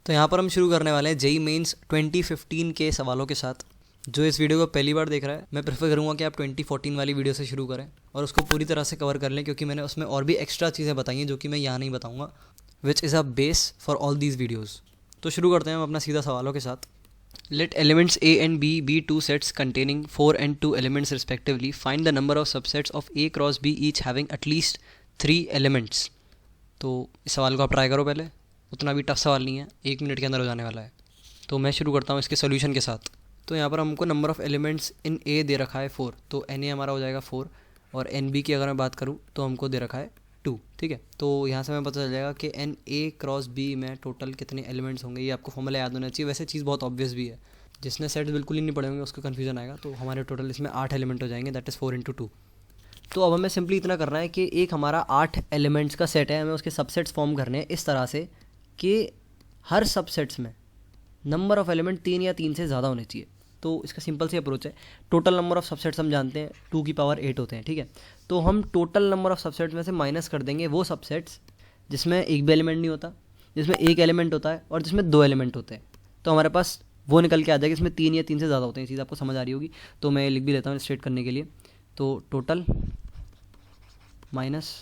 तो यहाँ पर हम शुरू करने वाले हैं जेईई मेंस 2015 के सवालों के साथ। जो इस वीडियो को पहली बार देख रहा है, मैं प्रेफर करूँगा कि आप 2014 वाली वीडियो से शुरू करें और उसको पूरी तरह से कवर कर लें, क्योंकि मैंने उसमें और भी एक्स्ट्रा चीज़ें बताई हैं जो कि मैं यहाँ नहीं बताऊँगा, which is a base for all these videos. तो शुरू करते हैं हम अपना सीधा सवालों के साथ। Let elements A and B be two sets containing 4 and 2 elements respectively. Find the number of subsets of A cross B each having at least 3 elements. तो इस सवाल को आप ट्राई करो पहले, उतना भी टफ सवाल नहीं है, 1 मिनट के अंदर हो जाने वाला है। तो मैं शुरू करता हूँ इसके सोल्यूशन के साथ। तो यहाँ पर हमको नंबर ऑफ़ एलिमेंट्स इन ए दे रखा है 4, तो एन ए हमारा हो जाएगा 4, और एन बी की अगर मैं बात करूँ तो हमको दे रखा है 2। ठीक है, तो यहाँ से हमें पता चल जाएगा कि एन ए क्रॉस बी में टोटल कितने एलिमेंट्स होंगे। ये आपको फॉर्मूला याद होना चाहिए। वैसे चीज़ बहुत ऑब्वियस भी है, जिसने सेट बिल्कुल ही नहीं पढ़े होंगे उसको कन्फ्यूजन आएगा। तो हमारे टोटल इसमें 8 एलिमेंट हो जाएंगे, दैट इज़ 4 × 2। तो अब हमें सिंपली इतना करना है कि एक हमारा 8 एलिमेंट्स का सेट है, हमें उसके सबसेट्स फॉर्म करने हैं इस तरह से कि हर सबसेट्स में नंबर ऑफ़ एलिमेंट 3 या 3 से ज़्यादा होने चाहिए। तो इसका सिंपल सी अप्रोच है। टोटल नंबर ऑफ़ सबसेट्स हम जानते हैं 2 की पावर 8 होते हैं। ठीक है, तो हम टोटल नंबर ऑफ़ सबसेट्स में से माइनस कर देंगे वो सबसेट्स जिसमें एक भी एलिमेंट नहीं होता, जिसमें एक एलिमेंट होता है और जिसमें 2 एलिमेंट होते हैं। तो हमारे पास वो निकल के आ जाएगा इसमें 3 या 3 से ज़्यादा होते हैं। ये चीज़ आपको समझ आ रही होगी, तो मैं लिख भी लेता हूँ स्ट्रेट करने के लिए। तो total minus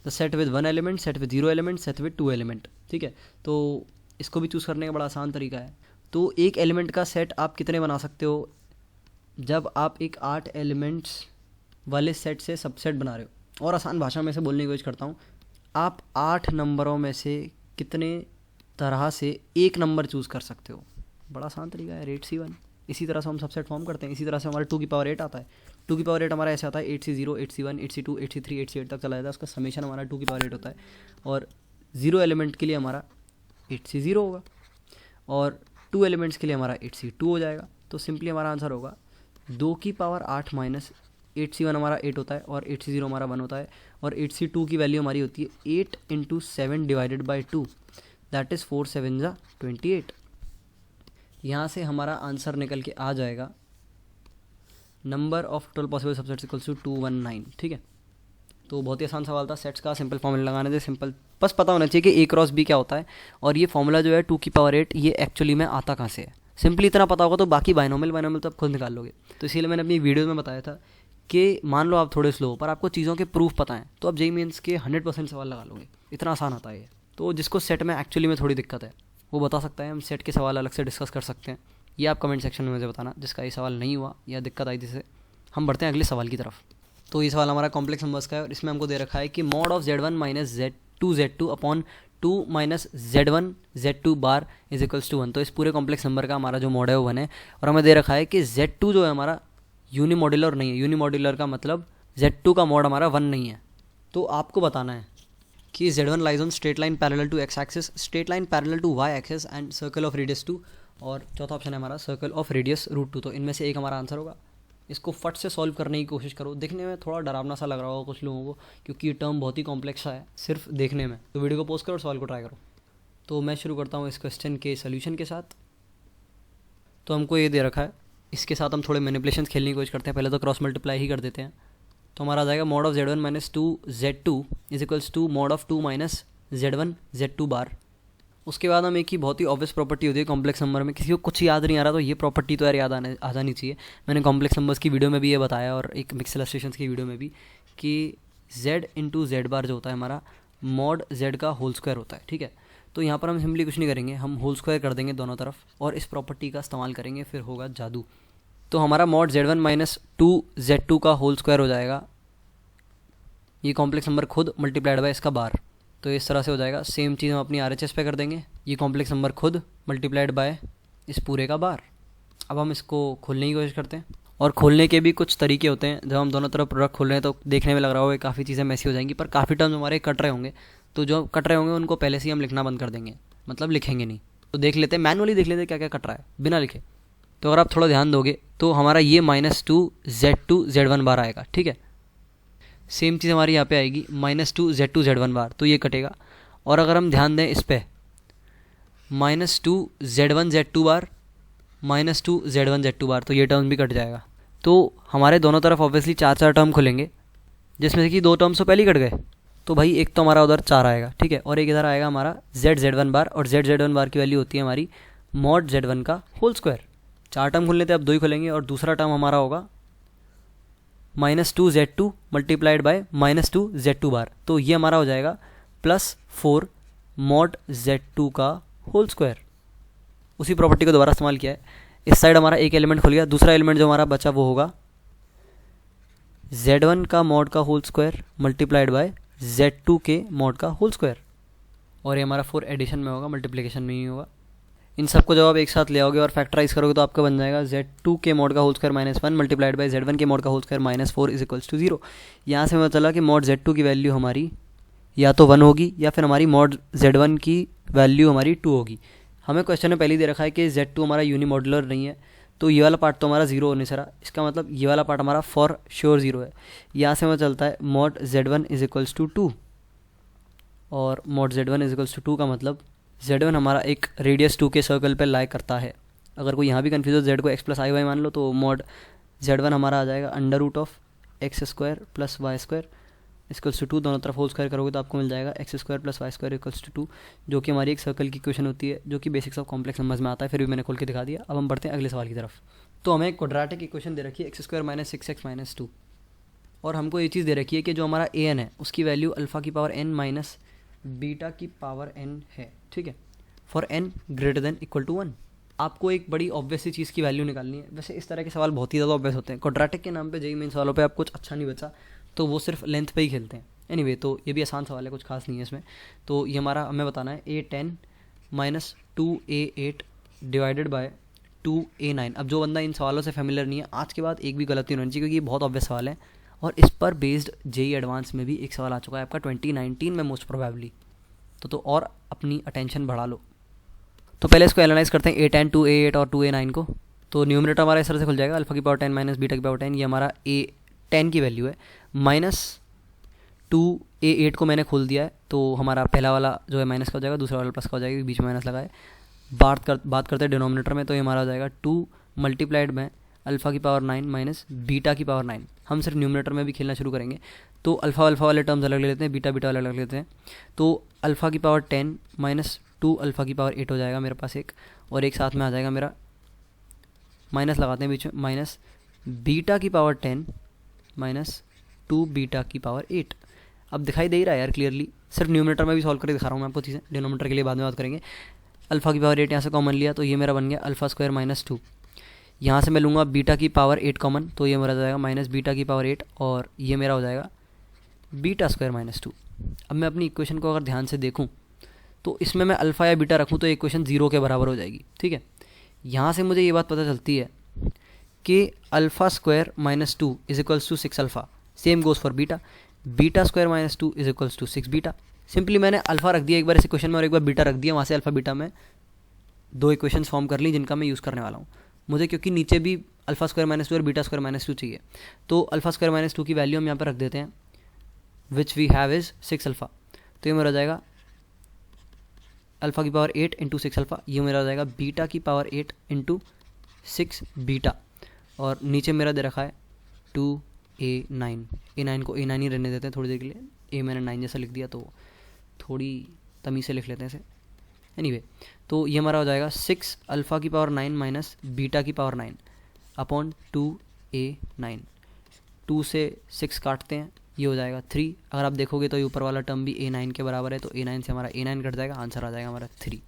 the set with 1 element, set with 0 element, set with 2 element. ठीक है, तो इसको भी चूज़ करने का बड़ा आसान तरीका है। तो एक एलिमेंट का सेट आप कितने बना सकते हो? जब आप एक 8 एलिमेंट्स वाले सेट से सबसेट बना रहे हो। और आसान भाषा में से बोलने की कोशिश करता हूँ, आप 8 नंबरों में से कितने तरह से एक नंबर चूज़ कर सकते हो। बड़ा आसान तरीका है, रेट C1। इसी तरह से हम सबसेट फॉर्म करते हैं। इसी तरह से हमारा 2 की पावर 8 आता है। 2 की पावर 8 हमारा ऐसे आता है 8C0, 8C1, 8C2, 8C3, 8C8 तक चला जाता है। उसका समेशन हमारा 2 की पावर 8 होता है। और 0 एलिमेंट के लिए हमारा 8C0 होगा और 2 एलिमेंट्स के लिए हमारा 8C2 हो जाएगा। तो सिंपली हमारा आंसर होगा 2 की पावर 8 माइनस 8C1 हमारा 8 होता है और 8C0 हमारा 1 होता है, और 8C2 की वैल्यू हमारी होती है 8 × 7 डिवाइडेड बाई 2, दैट इज़ 4 7 × 28। यहाँ से हमारा आंसर निकल के आ जाएगा number of total possible subsets equals to 219। ठीक है, तो बहुत ही आसान सवाल था। सेट्स का सिंपल फॉर्मूला लगाने से सिंपल बस पता होना चाहिए कि ए क्रॉस बी क्या होता है, और ये फॉर्मूला जो है 2 की पावर 8 ये एक्चुअली में आता कहाँ से है। सिंपली इतना पता होगा तो बाकी बाइनोमियल तो आप खुद निकाल लोगे। तो इसीलिए मैंने अपनी वीडियो में बताया था कि मान लो आप थोड़े स्लो हो पर आपको चीज़ों के प्रूफ पता है, तो आप जेईई मेंस के 100% सवाल लगा लोगे। इतना आसान आता है ये। तो जिसको सेट में एक्चुअली में थोड़ी दिक्कत है वो बता सकता है, हम सेट के सवाल अलग से डिस्कस कर सकते हैं। ये आप कमेंट सेक्शन में मुझे बताना जिसका ये सवाल नहीं हुआ या दिक्कत आई जिससे। हम बढ़ते हैं अगले सवाल की तरफ। तो ये सवाल हमारा कॉम्प्लेक्स नंबर्स का है और इसमें हमको दे रखा है कि mod of Z1 minus Z2 Z2 upon 2 minus Z1 Z2 bar is equals to 1। तो इस पूरे कॉम्प्लेक्स नंबर का हमारा जो मॉड है वो 1 है, और हमें दे रखा है कि Z2 जो है हमारा यूनिमॉड्यूलर नहीं है। यूनिमॉड्यूलर का मतलब Z2 का मॉड हमारा 1 नहीं है। तो आपको बताना है कि Z1 lies on straight line parallel to x axis, straight line parallel to y axis and circle of radius 2, और चौथा ऑप्शन है हमारा सर्कल ऑफ रेडियस √2। तो इनमें से एक हमारा आंसर होगा। इसको फट से सॉल्व करने की कोशिश करो। देखने में थोड़ा डरावना सा लग रहा होगा कुछ लोगों को, क्योंकि ये टर्म बहुत ही कॉम्प्लेक्स सा है सिर्फ देखने में। तो वीडियो को पॉज करो और सवाल को ट्राई करो। तो मैं शुरू करता हूँ इस क्वेश्चन के सोल्यूशन के साथ। तो हमको ये दे रखा है, इसके साथ हम थोड़े मैनिपुलेशंस खेलने की कोशिश करते हैं। पहले तो क्रॉस मल्टीप्लाई ही कर देते हैं। तो हमारा आ जाएगा mod of Z1 minus 2 Z2 is equals to mod of 2 minus Z1 Z2 bar. उसके बाद हम एक ही बहुत ही ऑब्वियस प्रॉपर्टी होती है कॉम्प्लेक्स नंबर में, किसी को कुछ याद नहीं आ रहा तो ये प्रॉपर्टी तो यार याद आ जानी चाहिए। मैंने कॉम्प्लेक्स नंबर्स की वीडियो में भी ये बताया और एक मिक्स इलस्ट्रेशंस की वीडियो में भी कि Z × Z बार जो होता है हमारा मॉड Z का होल स्क्वायर होता है। ठीक है, तो यहाँ पर हम सिंपली कुछ नहीं करेंगे, हम होल स्क्वायर कर देंगे दोनों तरफ और इस प्रॉपर्टी का इस्तेमाल करेंगे, फिर होगा जादू। तो हमारा मॉड Z1 माइनस 2 Z2 का होल स्क्वायर हो जाएगा, ये कॉम्प्लेक्स नंबर खुद मल्टीप्लाइड बाय इसका बार। तो इस तरह से हो जाएगा। सेम चीज़ हम अपनी RHS पे कर देंगे, ये कॉम्प्लेक्स नंबर खुद मल्टीप्लाइड बाय इस पूरे का बार। अब हम इसको खोलने की कोशिश करते हैं, और खोलने के भी कुछ तरीके होते हैं। जब हम दोनों तरफ प्रोडक्ट खोल रहे हैं तो देखने में लग रहा होगा काफ़ी चीज़ें मैसी हो जाएंगी, पर काफ़ी टर्म्स हमारे कट रहे होंगे। तो जो कट रहे होंगे उनको पहले से ही हम लिखना बंद कर देंगे, मतलब लिखेंगे नहीं। तो देख लेते हैं, मैनुअली देख लेते हैं क्या क्या कट रहा है बिना लिखे। तो अगर आप थोड़ा ध्यान दोगे तो हमारा ये -2 Z2 Z1 बार आएगा। ठीक है, सेम चीज़ हमारी यहाँ पे आएगी -2 Z2 Z1 बार, तो ये कटेगा। और अगर हम ध्यान दें इस पर -2 Z1 Z2 बार -2 Z1 Z2 बार, तो ये टर्म भी कट जाएगा। तो हमारे दोनों तरफ ऑब्वियसली 4 टर्म खुलेंगे, जिसमें से कि 2 टर्म्स तो पहले ही कट गए। तो भाई एक तो हमारा उधर 4 आएगा, ठीक है, और एक इधर आएगा हमारा z1 बार, और z1 बार की वैल्यू होती है हमारी मॉड z1 का होल स्क्वायर। 4 टर्म खुल लेते हैं, अब 2 ही खुलेंगे, और दूसरा टर्म हमारा होगा -2z2 मल्टीप्लाइड बाय -2z2 बार, तो ये हमारा हो जाएगा +4 मॉड z2 का होल स्क्वायर। उसी प्रॉपर्टी को दोबारा इस्तेमाल किया है। इस साइड हमारा एक एलिमेंट खुल गया, दूसरा एलिमेंट जो हमारा बचा वो होगा z1 का मॉड का whole square multiplied bye z2 के मॉड का होल स्क्वायर, और ये हमारा 4 एडिशन में होगा, मल्टीप्लिकेशन में ही होगा। इन सबको जब आप एक साथ ले आओगे और फैक्टराइज करोगे तो आपका बन जाएगा z2 के मॉड का whole square -1 multiplied by z1 के मॉड का whole square -4 is equals to 0। यहाँ से पता चला कि मॉड z2 की वैल्यू हमारी या तो 1 होगी या फिर हमारी मॉड z1 की वैल्यू हमारी 2 होगी। हमें क्वेश्चन में पहले ही दे रखा है कि z2 हमारा यूनिमॉड्यूलर नहीं है, तो ये वाला पार्ट तो हमारा 0 होने से रहा, इसका मतलब ये वाला पार्ट हमारा फॉर श्योर 0 है। यहाँ से हमें चलता है mod z1 is equals to 2, और mod z1 is equals to 2 का मतलब z1 हमारा एक रेडियस 2 के सर्कल पे लाई करता है। अगर कोई यहाँ भी कन्फ्यूज हो z को x + iy मान लो, तो मॉड z1 हमारा आ जाएगा √x² + y² इक्वल्स टू 2, दोनों तरफ होल स्क्वायर करोगे तो आपको मिल जाएगा x² + y² इक्वल्स टू 2, जो कि हमारी एक सर्कल की इक्वेशन होती है, जो कि बेसिक्स ऑफ कॉम्प्लेक्स नंबर्स में आता है, फिर भी मैंने खोल के दिखा दिया। अब हम बढ़ते हैं अगले सवाल की तरफ। तो हमें एक क्वाड्रेटिक इक्वेशन दे रखी है x² - 6x - 2, और हमको ये चीज़ दे रखी है कि जो हमारा an है उसकी वैल्यू अल्फ़ा की पावर n माइनस बीटा की पावर n है, ठीक है, फॉर n > 1। आपको एक बड़ी ऑब्वियस सी चीज़ की वैल्यू निकालनी है। वैसे इस तरह के सवाल बहुत ही ज़्यादा ऑब्वियस होते हैं। क्वाड्रेटिक के नाम पे जेईई मेन सवालों पे आप कुछ अच्छा नहीं बचा, तो वो सिर्फ लेंथ पे ही खेलते हैं। एनीवे, तो ये भी आसान सवाल है, कुछ खास नहीं है इसमें। तो ये हमारा हमें बताना है a10 - 2a8 divided by 2a9। अब जो बंदा इन सवालों से फेमिलियर नहीं है, आज के बाद एक भी गलती नहीं होनी चाहिए, क्योंकि ये बहुत ऑब्वियस सवाल है, और इस पर बेस्ड जेईई एडवांस में भी एक सवाल आ चुका है आपका 2019 में मोस्ट प्रोबेबली। तो और अपनी अटेंशन बढ़ा लो। तो पहले इसको एनालाइज करते हैं a10 2a8 और 2a9 को। तो न्यूमरेटर हमारा इस तरह से खुल जाएगा, अल्फा की पावर 10 माइनस बीटा की पावर 10, ये हमारा a10 की वैल्यू है, -2a8 को मैंने खोल दिया है, तो हमारा पहला वाला जो है माइनस का हो जाएगा, दूसरा वाला प्लस का हो जाएगा, बीच में माइनस लगा है। बात करते हैं डिनोमिनेटर में, तो ये हमारा हो जाएगा 2 मल्टीप्लाइड में अल्फ़ा की पावर 9 माइनस बीटा की पावर 9। हम सिर्फ न्यूमरेटर में भी खेलना शुरू करेंगे, तो अल्फ़ा वाले टर्म्स अलग ले लेते हैं, बीटा वाले अलग लेते हैं। तो अल्फ़ा की पावर 10 माइनस 2 अल्फ़ा की पावर 8 हो जाएगा मेरे पास एक, और एक साथ में आ जाएगा मेरा माइनस लगाते हैं बीच में, माइनस बीटा की पावर 10 माइनस 2 बीटा की पावर 8। अब दिखाई दे ही रहा है यार क्लियरली, सिर्फ न्यूमरेटर में भी सॉल्व करके दिखा रहा हूँ मैं आपको चीज़ें, डिनोमिनेटर के लिए बाद में बात करेंगे। अल्फ़ा की पावर 8 यहाँ से कॉमन लिया, तो ये मेरा बन गया अल्फ़ा स्क्वायर माइनस 2। यहाँ से मैं लूँगा बीटा की पावर 8 कॉमन, तो ये मेरा हो जाएगा माइनस बीटा की पावर 8, और ये मेरा हो जाएगा बीटा स्क्वायर माइनस 2। अब मैं अपनी इक्वेशन को अगर ध्यान से देखूँ, तो इसमें मैं अल्फ़ा या बीटा रखूँ तो इक्वेशन 0 के बराबर हो जाएगी, ठीक है। यहाँ से मुझे ये बात पता चलती है कि alpha square minus 2 is equals to 6 alpha, same goes for beta, beta square minus 2 is equals to 6 beta. Simply मैंने अल्फ़ा रख दिया एक बार इस इक्वेशन में और एक बार बीटा रख दिया, वहाँ से अल्फ़ा बीटा में 2 इक्वेशन फॉर्म कर ली जिनका मैं यूज़ करने वाला हूँ मुझे, क्योंकि नीचे भी अल्फ़ा स्क्वायर माइनस 2 और बीटा स्क्वायर माइनस 2 चाहिए। तो अल्फ़ा स्क्वायर माइनस 2 की वैल्यू हम यहाँ पर रख देते हैं, which we have is 6 alpha, तो ये मेरा हो जाएगा अल्फ़ा की पावर 8 इंटू 6 अल्फ़ा, ये मेरा हो जाएगा बीटा की पावर 8 इंटू 6 बीटा, और नीचे मेरा दे रखा है 2a9। a9 को a9 ही रहने देते हैं थोड़ी देर के लिए, a मैंने 9 जैसा लिख दिया तो थोड़ी तमीज़ से लिख लेते हैं इसे। एनीवे, तो ये हमारा हो जाएगा 6 अल्फ़ा की पावर 9 माइनस बीटा की पावर 9 अपॉन 2a9। 2 से 6 काटते हैं, ये हो जाएगा 3। अगर आप देखोगे तो ये ऊपर वाला टर्म भी a9 के बराबर है, तो a9 से हमारा a9 कट जाएगा, आंसर आ जाएगा हमारा 3।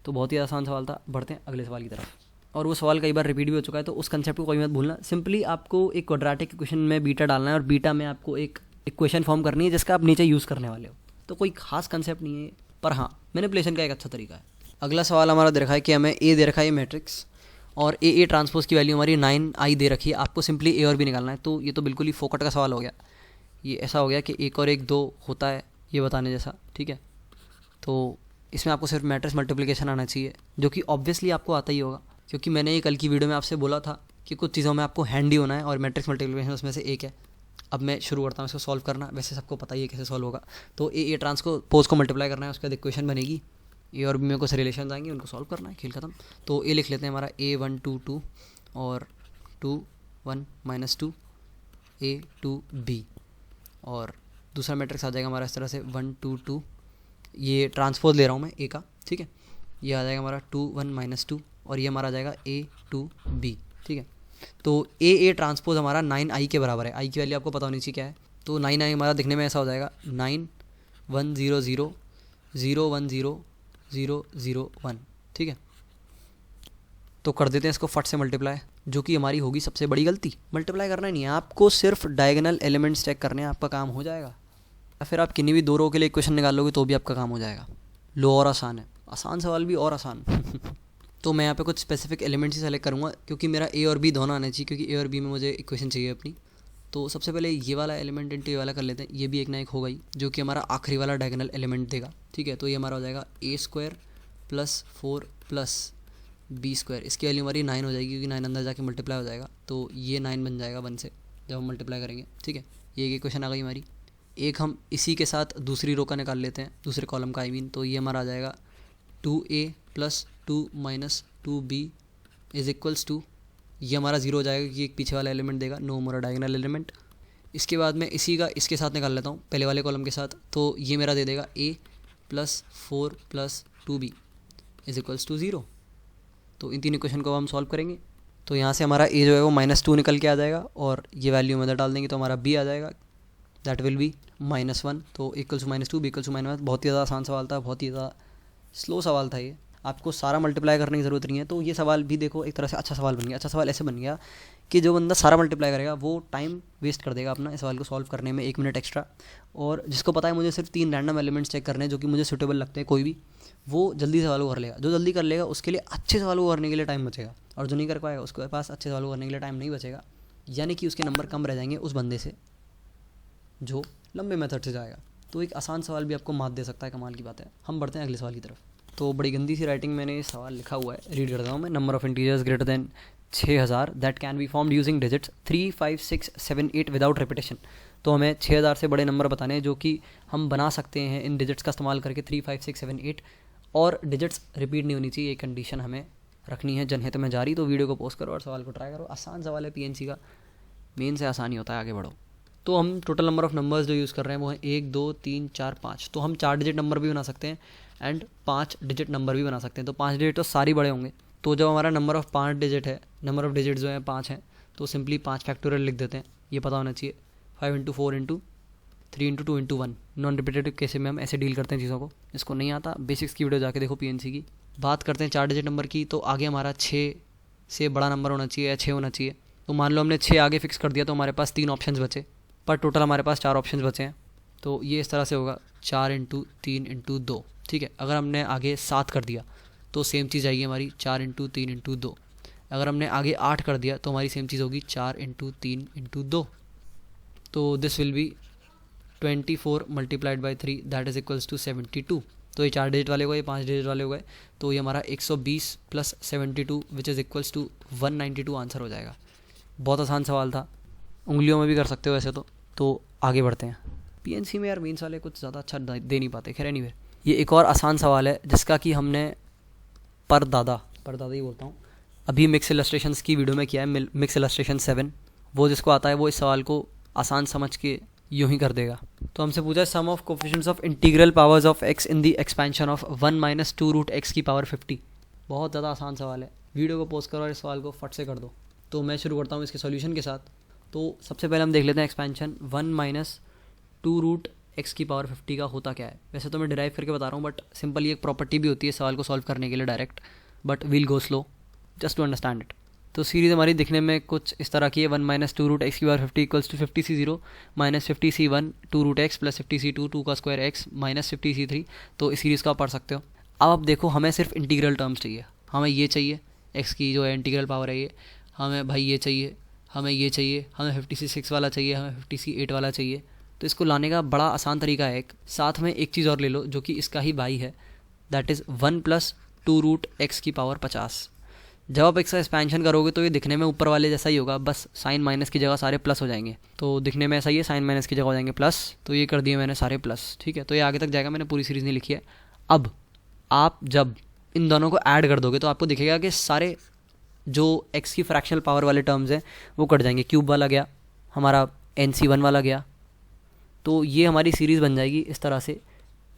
तो बहुत ही आसान सवाल था। बढ़ते हैं अगले सवाल की तरफ, और वो सवाल कई बार रिपीट भी हो चुका है, तो उस कंसेप्ट को कोई मत भूलना। सिंपली आपको एक क्वाड्रेटिक इक्वेशन में बीटा डालना है, और बीटा में आपको एक इक्वेशन फॉर्म करनी है जिसका आप नीचे यूज़ करने वाले हो। तो कोई खास कंसेप्ट नहीं है, पर हाँ मैनिपुलेशन का एक अच्छा तरीका है। अगला सवाल हमारा दे रखा है कि हमें ए दे रखा है मैट्रिक्स, और ए ट्रांसपोज की वैल्यू हमारी 9i दे रखी है, आपको सिंपली ए और बी निकालना है। तो ये तो बिल्कुल ही फोकट का सवाल हो गया, ये ऐसा हो गया कि 1 और 1 2 होता है ये बताने जैसा, ठीक है। तो इसमें आपको सिर्फ मैट्रिक्स मल्टीप्लिकेशन आना चाहिए, जो कि ऑब्वियसली आपको आता ही होगा, क्योंकि मैंने ये कल की वीडियो में आपसे बोला था कि कुछ चीज़ों में आपको हैंडी होना है, और मैट्रिक्स मल्टीप्लिकेशन उसमें से एक है। अब मैं शुरू करता हूँ इसको सॉल्व करना, वैसे सबको पता ही है कैसे सॉल्व होगा। तो ए ट्रांस को पोज को मल्टीप्लाई करना है, उसके बाद इक्वेशन बनेगी, ए और बी में कुछ रिलेशन आएंगे, उनको सॉल्व करना है, खेल खत्म। तो ए लिख लेते हैं हमारा a1 2 2 और 2 1 -2 a2 b, और दूसरा मैट्रिक्स आ जाएगा हमारा इस तरह से 1 2 2, ये ट्रांसपोज ले रहा हूँ मैं ए का, ठीक है। ये आ जाएगा हमारा 2 1 -2 और ये हमारा आ जाएगा A2B, ठीक है। तो ए ट्रांसपोज हमारा 9i के बराबर है। आई की वैल्यू आपको पता होनी चाहिए क्या है। तो 9i हमारा दिखने में ऐसा हो जाएगा 9 1 0 0 0 1 0 0 0 1, ठीक है। तो कर देते हैं इसको फट से मल्टीप्लाई, जो कि हमारी होगी सबसे बड़ी गलती। मल्टीप्लाई करना नहीं है आपको, सिर्फ डायगोनल एलिमेंट्स चेक करने हैं, आपका काम हो जाएगा। या फिर आप किन्हीं भी दो रो के लिए इक्वेशन निकाल लोगे तो भी आपका काम हो जाएगा। लो और आसान है, आसान सवाल भी और आसान तो मैं यहाँ पे कुछ स्पेसिफिक एलिमेंट्स ही सेलेक्ट करूँगा क्योंकि मेरा ए और बी दोनों आने चाहिए, क्योंकि ए और बी में मुझे इक्वेशन चाहिए अपनी। तो सबसे पहले ये वाला एलिमेंट इंटू ये वाला कर लेते हैं। ये भी एक ना एक होगा ही, जो कि हमारा आखिरी वाला डायगोनल एलिमेंट देगा, ठीक है। तो ये हमारा हो जाएगा A² + 4 + B²। इसकी वैल्यू हमारी 9 हो जाएगी, क्योंकि 9 अंदर जाके मल्टीप्लाई हो जाएगा। तो ये 9 बन जाएगा 1 से जब हम मल्टीप्लाई करेंगे, ठीक है। ये एक इक्वेशन आ गई हमारी। एक हम इसी के साथ दूसरी रो का निकाल लेते हैं, दूसरे कॉलम का, आई मीन। तो ये हमारा आ जाएगा 2A + 2 - 2B = ये हमारा 0 हो जाएगा क्योंकि एक पीछे वाला एलिमेंट देगा, नो मोर डायगोनल एलिमेंट। इसके बाद मैं इसी का इसके साथ निकाल लेता हूँ, पहले वाले कॉलम के साथ। तो ये मेरा दे देगा A + 4 + 2B = 0। तो इन तीन इक्वेशन को हम सॉल्व करेंगे। तो यहाँ से हमारा A जो है वो -2 निकल के आ जाएगा और ये वैल्यू में इधर डाल देंगे तो हमारा B आ जाएगा, दैट विल बी -1। तो = -2, B = -1। बहुत ही ज़्यादा आसान सवाल था, बहुत ही ज़्यादा स्लो सवाल था ये। आपको सारा मल्टीप्लाई करने की ज़रूरत नहीं है। तो ये सवाल भी देखो एक तरह से अच्छा सवाल बन गया। अच्छा सवाल ऐसे बन गया कि जो बंदा सारा मल्टीप्लाई करेगा वो टाइम वेस्ट कर देगा अपना इस सवाल को सॉल्व करने में 1 मिनट एक्स्ट्रा। और जिसको पता है मुझे सिर्फ 3 रैंडम एलिमेंट्स चेक करने हैं जो कि मुझे सूटेबल लगते हैं, कोई भी, वो जल्दी सवाल को कर लेगा। जो जल्दी कर लेगा उसके लिए अच्छे सवाल को करने के लिए टाइम बचेगा, और जो नहीं कर पाएगा उसके पास अच्छे सवाल को करने के लिए टाइम नहीं बचेगा, यानी कि उसके नंबर कम रह जाएंगे उस बंदे से जो लंबे मेथड से जाएगा। तो एक आसान सवाल भी आपको मात दे सकता है, कमाल की बात है। हम बढ़ते हैं अगले सवाल की तरफ। तो बड़ी गंदी सी राइटिंग मैंने ये सवाल लिखा हुआ है, रीड करता हूँ मैं। Number of integers greater than 6000 that can be formed using digits 3 5 6 7 8 without repetition. तो हमें 6000 से बड़े नंबर बताने हैं जो कि हम बना सकते हैं इन डिजिट्स का इस्तेमाल करके, 3 5 6 7 8, और डिजिट्स रिपीट नहीं होनी चाहिए, ये कंडीशन हमें रखनी है जनहित में जारी। तो वीडियो को पोस्ट करो और सवाल को ट्राई करो। आसान सवाल है, PNC का मेन से आसान ही होता है, आगे बढ़ो। तो हम टोटल नंबर ऑफ़ नंबर्स जो यूज़ कर रहे हैं वो है 1 2 3 4 5। तो हम 4 डिजिट नंबर भी बना सकते हैं एंड 5 डिजिट नंबर भी बना सकते हैं। तो 5 डिजिट तो सारी बड़े होंगे। तो जब हमारा नंबर ऑफ़ 5 डिजिट है, नंबर ऑफ़ डिजिट जो है 5 है, तो सिंपली 5 फैक्टोरियल लिख देते हैं, ये पता होना चाहिए। 5 × 4 × 3 × 2 × 1। नॉन रिपीटेटिव केसेस में हम ऐसे डील करते हैं चीज़ों को। इसको नहीं आता, बेसिक्स की वीडियो जाके देखो PNC की। बात करते हैं 4 डिजिट नंबर की, तो आगे हमारा 6 से बड़ा नंबर होना चाहिए या 6 होना चाहिए। तो मान लो हमने 6 आगे फिक्स कर दिया तो हमारे पास 3 ऑप्शंस बचे, पर टोटल हमारे पास 4 ऑप्शंस बचे हैं। तो ये इस तरह से होगा 4 × 3 × 2, ठीक है। अगर हमने आगे 7 कर दिया तो सेम चीज़ आएगी हमारी 4 × 3 × 2। अगर हमने आगे 8 कर दिया तो हमारी सेम चीज़ होगी 4 × 3 × 2। तो this will be 24 × 3 that is = 72। तो ये 4 डिजिट वाले हो गए, 5 डिजिट वाले हो गए। तो ये हमारा 120 + 72 विच इज़ = 192 आंसर हो जाएगा। बहुत आसान सवाल था, उंगलियों में भी कर सकते हो वैसे तो आगे बढ़ते हैं। PNC में यार मेंस वाले कुछ ज़्यादा अच्छा दे नहीं पाते। खैर एनीवे, ये एक और आसान सवाल है जिसका कि हमने परदादा ही बोलता हूँ, अभी मिक्स इलस्ट्रेशंस की वीडियो में किया है, मिक्स इलस्ट्रेशन 7। वो जिसको आता है वो इस सवाल को आसान समझ के यूँ ही कर देगा। तो हमसे पूछा है sum of coefficients of integral powers of x in the expansion of 1 - 2√x⁻50। बहुत ज़्यादा आसान सवाल है, वीडियो को पोस्ट करो और इस सवाल को फट से कर दो। तो मैं शुरू करता हूँ इसके सॉल्यूशन के साथ। तो सबसे पहले हम देख लेते हैं एक्सपेंशन 1 - 2√x⁻50 का होता क्या है। वैसे तो मैं डिराइव करके बता रहा हूँ, बट सिंपल ये एक प्रॉपर्टी भी होती है सवाल को सॉल्व करने के लिए direct, but we'll go slow just to understand it. तो सीरीज़ हमारी दिखने में कुछ इस तरह की है। 1 - 2√x⁻50 = 50c0 - 50c1 2√x + 50c2 2 का स्क्वायर x - 50c3। तो इस सीरीज़ का आप पढ़ सकते हो। अब आप देखो, हमें सिर्फ इंटीग्रल टर्म्स चाहिए। हमें ये चाहिए x की जो है इंटीग्रल पावर है ये, हमें भाई ये चाहिए, हमें ये चाहिए, हमें 50c6 वाला चाहिए, हमें 50c8 वाला चाहिए। तो इसको लाने का बड़ा आसान तरीका है एक, साथ में एक चीज़ और ले लो जो कि इसका ही भाई है, दैट इज़ 1 + 2√x⁻50। जब आप इसका एक्सपेंशन करोगे तो ये दिखने में ऊपर वाले जैसा ही होगा, बस साइन माइनस की जगह सारे प्लस हो जाएंगे। तो दिखने में ऐसा ही है, साइन माइनस की जगह हो जाएंगे प्लस। तो ये कर दिए मैंने सारे प्लस, ठीक है। तो ये आगे तक जाएगा, मैंने पूरी सीरीज़ नहीं लिखी है। अब आप जब इन दोनों को ऐड कर दोगे तो आपको दिखेगा कि सारे जो x की फ्रैक्शनल पावर वाले टर्म्स हैं वो कट जाएंगे। क्यूब वाला गया, हमारा NC1 वाला गया, तो ये हमारी सीरीज़ बन जाएगी इस तरह से।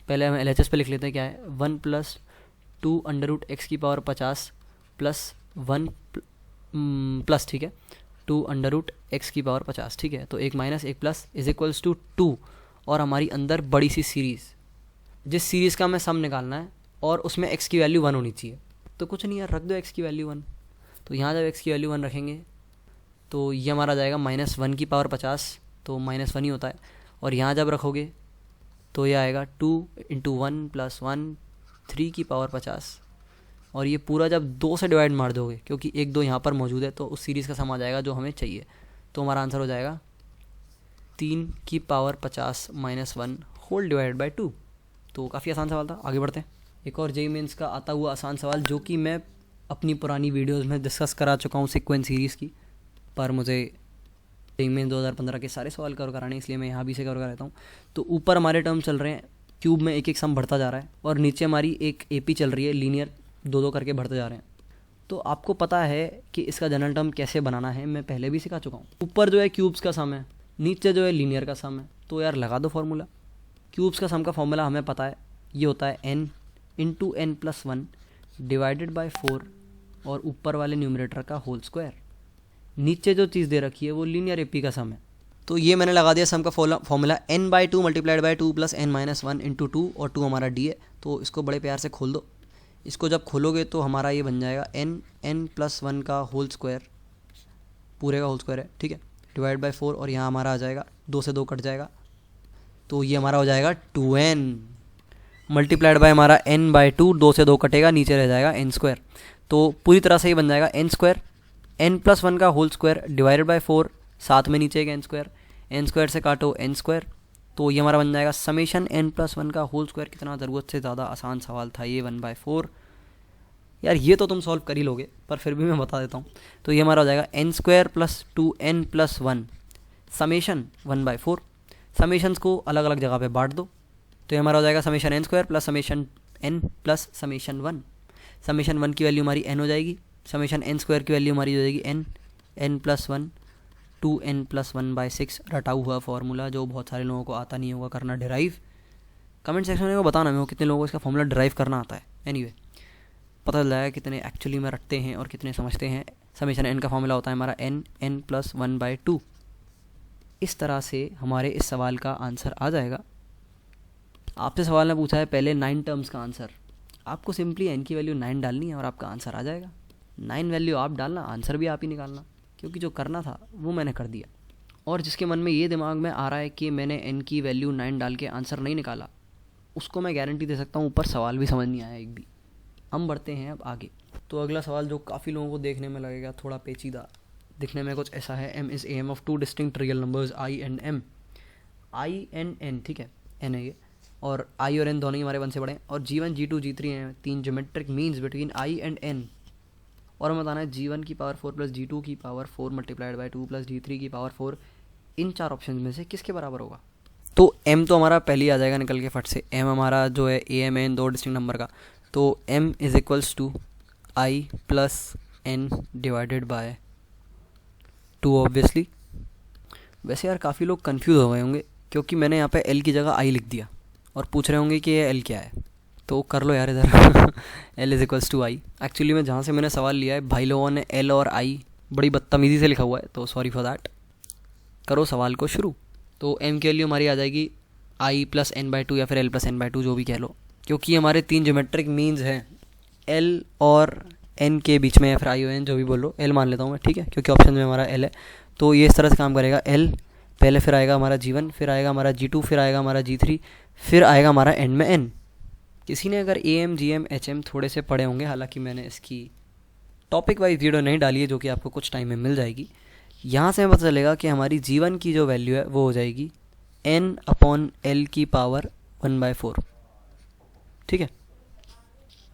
पहले हम LHS पे लिख लेते हैं क्या है, 1 + 2 अंडर रूट x की पावर 50 प्लस 1 प्लस, ठीक है, 2 अंडर रूट x की पावर 50, ठीक है। तो 1 - 1 प्लस इज इक्वल्स टू 2, और हमारी अंदर बड़ी सी सीरीज़, जिस सीरीज़ का हमें सम निकालना है और उसमें x की वैल्यू 1 होनी चाहिए। तो कुछ नहीं यार, रख दो x की वैल्यू 1। तो यहाँ जब x की वैल्यू 1 रखेंगे तो ये हमारा जाएगा -1 की पावर 50, तो -1 ही होता है। और यहाँ जब रखोगे तो ये आएगा 2 × 1 + 1 3 की पावर 50, और ये पूरा जब 2 से डिवाइड मार दोगे, क्योंकि 1 2 यहाँ पर मौजूद है, तो उस सीरीज़ का सम आ जाएगा जो हमें चाहिए। तो हमारा आंसर हो जाएगा 3 की पावर 50 - 1 होल डिवाइड बाई 2। तो काफ़ी आसान सवाल था। आगे बढ़ते हैं। एक और जेईई मेंस का आता हुआ आसान सवाल, जो कि मैं अपनी पुरानी वीडियोज़ में डिस्कस करा चुका हूँ सीक्वेंस सीरीज़ की, पर मुझे जेईई मेंस 2015 के सारे सवाल कवर कराने, इसलिए मैं यहाँ भी से कवर कराता हूँ। तो ऊपर हमारे टर्म चल रहे हैं, क्यूब में एक एक सम बढ़ता जा रहा है, और नीचे हमारी एक AP चल रही है, लीनियर 2 करके बढ़ते जा रहे हैं। तो आपको पता है कि इसका जनरल टर्म कैसे बनाना है, मैं पहले भी सिखा चुका हूँ। ऊपर जो है क्यूब्स का सम है, नीचे जो है लीनियर का सम है। तो यार लगा दो फॉर्मूला। क्यूब्स का सम का फॉर्मूला हमें पता है, ये होता है n × n + 1 डिवाइडेड बाय 4, और ऊपर वाले न्यूमरेटर का होल स्क्वायर। नीचे जो चीज़ दे रखी है वो लीनियर AP का सम है। तो ये मैंने लगा दिया सम का फॉर्मूला n/2 × 2 + n - 1 × 2, और 2 हमारा d है। तो इसको बड़े प्यार से खोल दो। इसको जब खोलोगे तो हमारा ये बन जाएगा n + 1 का होल स्क्वायर, पूरे का होल स्क्वायर है, ठीक है, डिवाइड बाय 4, और यहाँ हमारा आ जाएगा 2 से 2 कट जाएगा, तो ये हमारा हो जाएगा 2n मल्टीप्लाइड बाय हमारा n/2, 2 से 2 कटेगा, नीचे रह जाएगा n²। तो पूरी तरह से ये बन जाएगा n², n + 1 का होल स्क्वायर डिवाइडेड बाय 4, साथ में नीचे एक n² से काटो n², तो ये हमारा बन जाएगा समेशन n + 1 का होल स्क्वायर। कितना ज़रूरत से ज़्यादा आसान सवाल था ये, 1/4। यार ये तो तुम सॉल्व कर ही लोगे, पर फिर भी मैं बता देता हूँ। तो ये हमारा हो जाएगा n² + 2n + 1 समेशन 1/4। समेशंस को अलग अलग जगह पे बांट दो, तो ये हमारा हो जाएगा summation n² + summation n + summation 1। Summation 1 की वैल्यू हमारी n हो जाएगी, समेशन n² की वैल्यू हमारी हो जाएगी n + 1 2n + 1/6। रटा हुआ फार्मूला जो बहुत सारे लोगों को आता नहीं होगा करना डिराइव। कमेंट सेक्शन में बताना मेरे को कितने लोगों को इसका फार्मूला डिराइव करना आता है। एनीवे पता चल जाएगा कितने एक्चुअली में रटते हैं और कितने समझते हैं। समेशन n का फार्मूला होता है हमारा n + 1/2। इस तरह से हमारे इस सवाल का आंसर आ जाएगा। आपसे सवाल ने पूछा है पहले 9 टर्म्स का आंसर, आपको सिंपली n की वैल्यू 9 डालनी है और आपका आंसर आ जाएगा। 9 वैल्यू आप डालना, आंसर भी आप ही निकालना, क्योंकि जो करना था वो मैंने कर दिया। और जिसके मन में ये दिमाग में आ रहा है कि मैंने n की वैल्यू 9 डाल के आंसर नहीं निकाला, उसको मैं गारंटी दे सकता हूँ ऊपर सवाल भी समझ नहीं आया एक भी। हम बढ़ते हैं अब आगे। तो अगला सवाल जो काफ़ी लोगों को देखने में लगेगा थोड़ा पेचीदा, दिखने में कुछ ऐसा है, m is am of 2 distinct real numbers i and m। i and n, ठीक है, n है ये, और i और n दोनों ही हमारे 1 से बड़े हैं, और g1 g2 g3 हैं 3 geometric means between i and n। और हमें बताना है g1 की पावर 4 + g2 की पावर 4 मल्टीप्लाइड बाई 2 + g3 की पावर 4 इन 4 ऑप्शन में से किसके बराबर होगा। तो m तो हमारा पहले ही आ जाएगा निकल के फट से, m हमारा जो है am है इन 2 डिस्टिंक्ट नंबर का, तो m = i + n divided by 2 obviously. वैसे यार काफ़ी लोग कंफ्यूज हो गए होंगे क्योंकि मैंने यहाँ पे l की जगह i लिख दिया और पूछ रहे होंगे कि ये l क्या है, तो कर लो यार इधर l = i। एक्चुअली में जहाँ से मैंने सवाल लिया है भाई लोगों ने l और i बड़ी बदतमीज़ी से लिखा हुआ है, तो सॉरी फॉर दैट। करो सवाल को शुरू। तो m की वैल्यू हमारी आ जाएगी i + n/2 या फिर l + n/2 जो भी कह लो, क्योंकि हमारे 3 ज्योमेट्रिक मीन्स हैं l और n के बीच में, या फिर i और n जो भी बोलो, l मान लेता हूँ मैं, ठीक है, क्योंकि ऑप्शन में हमारा l है। तो ये इस तरह से काम करेगा, l पहले, फिर आएगा हमारा g1, फिर आएगा हमारा g2, फिर आएगा हमारा g3, फिर आएगा हमारा n में n। किसी ने अगर am gm hm थोड़े से पढ़े होंगे, हालांकि मैंने इसकी टॉपिक वाइज वीडियो नहीं डाली है जो कि आपको कुछ टाइम में मिल जाएगी। यहाँ से हमें पता चलेगा कि हमारी g1 की जो वैल्यू है वो हो जाएगी n/l की पावर 1/4, ठीक है,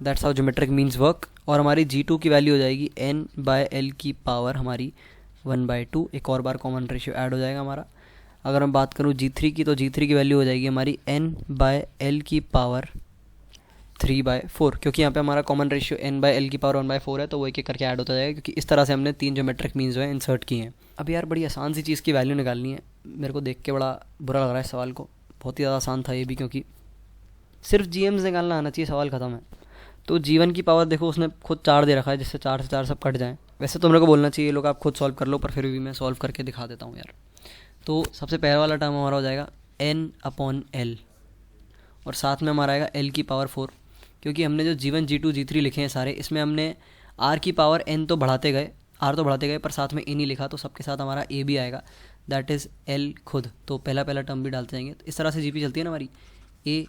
that's how geometric means work. और हमारी g2 की वैल्यू हो जाएगी n/l की पावर हमारी 1/2। एक और बार कॉमन रेशियो ऐड हो जाएगा हमारा। अगर मैं बात करूँ g3 की, तो g3 की वैल्यू हो जाएगी हमारी n/l की पावर 3/4, क्योंकि यहाँ पे हमारा कॉमन रेशियो n/l की पावर 1/4 है, तो वो एक एक करके ऐड होता जाएगा, क्योंकि इस तरह से हमने 3 ज्योमेट्रिक मीन्स जो है इंसर्ट किए हैं। अब यार बड़ी आसान सी चीज़ की वैल्यू निकालनी है, मेरे को देख के बड़ा बुरा लग रहा है इस सवाल को। बहुत ही ज़्यादा आसान था ये भी, क्योंकि सिर्फ जीएम्स निकालना आना चाहिए, सवाल ख़त्म है। तो जीवन की पावर देखो उसने खुद 4 दे रखा है, जिससे 4 से 4 सब कट जाएँ। वैसे तो मेरे को बोलना चाहिए ये लोग आप खुद सॉल्व कर लो, पर फिर भी मैं सॉल्व करके दिखा देता हूँ यार। तो सबसे पहला वाला टर्म हमारा हो जाएगा n/l, और साथ में हमारा आएगा l की पावर 4, क्योंकि हमने जो G1 G2 G3 लिखे हैं सारे, इसमें हमने r की पावर n तो बढ़ाते गए, r तो बढ़ाते गए, पर साथ में a नहीं लिखा, तो सबके साथ हमारा a भी आएगा, दैट इज़ l खुद। तो पहला टर्म भी डालते जाएंगे। तो इस तरह से जीपी चलती है ना हमारी, a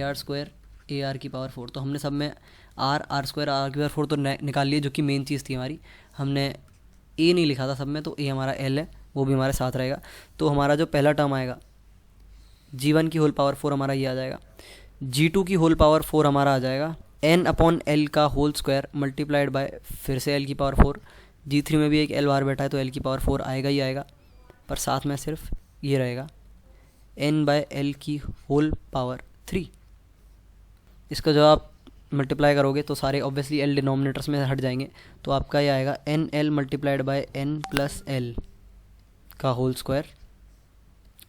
r square a r की पावर 4। तो हमने सब में r स्क्वायर r की पावर 4 तो निकाल लिए, जो कि मेन चीज़ थी हमारी। हमने a नहीं लिखा था सब में, तो a हमारा l है, वो भी हमारे साथ रहेगा। तो हमारा जो पहला टर्म आएगा G1 की होल पावर 4 हमारा ये आ जाएगा, G2 की होल पावर 4 हमारा आ जाएगा, n/l का होल स्क्वायर मल्टीप्लाइड बाय फिर से l की पावर 4। G3 में भी एक l बार बैठा है, तो l की पावर 4 आएगा ही आएगा, पर साथ में सिर्फ ये रहेगा n/l की होल पावर 3। इसका जो आप मल्टीप्लाई करोगे तो सारे ऑब्वियसली l डिनोमिनेटर्स में हट जाएंगे, तो आपका ये आएगा nl मल्टीप्लाइड बाय n+l का होल स्क्वायर।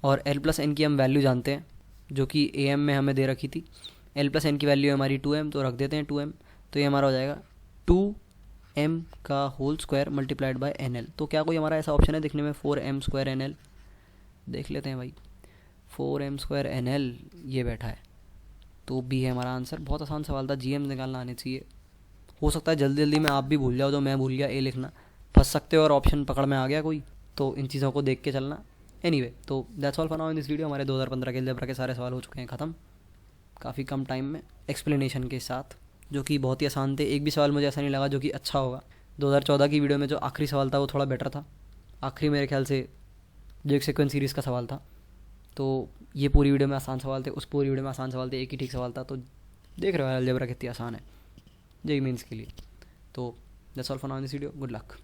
और l+n की हम वैल्यू जानते हैं, जो कि am में हमें दे रखी थी। l+n की वैल्यू है हमारी 2m, तो रख देते हैं 2m। तो ये हमारा हो जाएगा 2m का whole square multiplied by nl। तो क्या कोई हमारा ऐसा ऑप्शन है दिखने में 4m² nl? देख लेते हैं भाई, 4m² nl ये बैठा है, तो बी है हमारा आंसर। बहुत आसान सवाल था, जीएम निकालना आने चाहिए। हो सकता है जल्दी जल्दी में आप भी भूल जाओ, जो मैं भूल गया ए लिखना, फंस सकते हो और ऑप्शन पकड़ में आ गया कोई, तो इन चीज़ों को देख के चलना। एनीवे, तो that's all for now in this video. हमारे 2015 के अलजेब्रा के सारे सवाल हो चुके हैं ख़त्म, काफ़ी कम टाइम में एक्सप्लेनेशन के साथ, जो कि बहुत ही आसान थे। एक भी सवाल मुझे ऐसा नहीं लगा जो कि अच्छा होगा। 2014 की वीडियो में जो आखिरी सवाल था वो थोड़ा बेटर था, आखिरी मेरे ख्याल से जो एक सीक्वेंस सीरीज़ का सवाल था। तो ये पूरी वीडियो में आसान सवाल थे, उस पूरी वीडियो में आसान सवाल थे, एक ही ठीक सवाल था। तो देख रहे हो अलजेब्रा कितनी आसान है जेईई मेंस के लिए। तो that's all for now in this video, good luck.